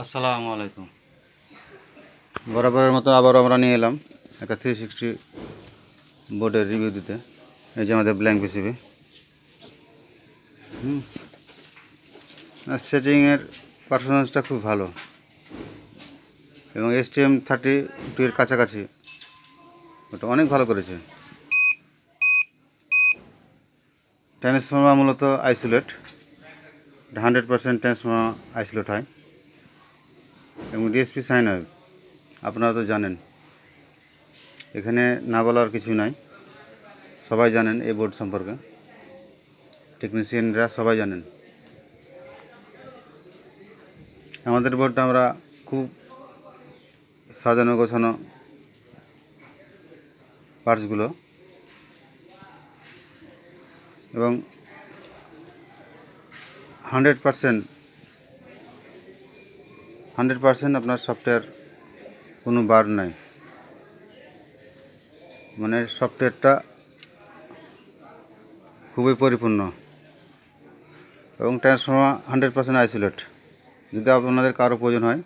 আসসালামু আলাইকুম। বরাবরের মতো আবারও আমরা নিয়ে এলাম একটা 360 বোর্ডের রিভিউ দিতে। এই যে আমাদের ব্ল্যাঙ্ক পিসিবি। সেটিংয়ের পারফরমেন্সটা খুব ভালো এবং STM32 এর কাছাকাছি ওটা অনেক ভালো করেছে। ট্রান্সফর্মার মূলত আইসোলেট, 100% ট্রান্সফর্মার আইসোলেট হয় এবং ডিএসপি সাইন ওয়েভ আপনারা তো জানেন, এখানে না বলার কিছু নাই, সবাই জানেন এই বোর্ড সম্পর্কে, টেকনিশিয়ানরা সবাই জানেন। আমাদের বোর্ডটা আমরা খুব সাজানো গোছানো, পার্টসগুলো এবং 100% আপনার সফটওয়্যার কোনো বার নাই, মানে সফটওয়্যারটা খুবই পরিপূর্ণ এবং ট্রান্সফর্মার 100% আইসোলেট। যদি আপনাদের কারো প্রয়োজন হয়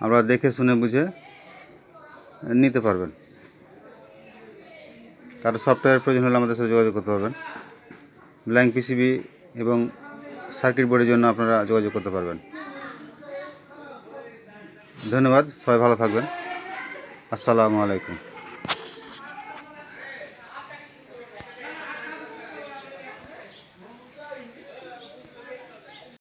আমরা দেখে শুনে বুঝে নিতে পারবেন। কারো সফটওয়্যার প্রয়োজন হলে আমাদের সাথে যোগাযোগ করতে পারবেন। ব্ল্যাঙ্ক পিসিবি এবং সার্কিট বোর্ডের জন্য আপনারা যোগাযোগ করতে পারবেন। ধন্যবাদ, সবাই ভালো থাকবেন। আসসালামু আলাইকুম।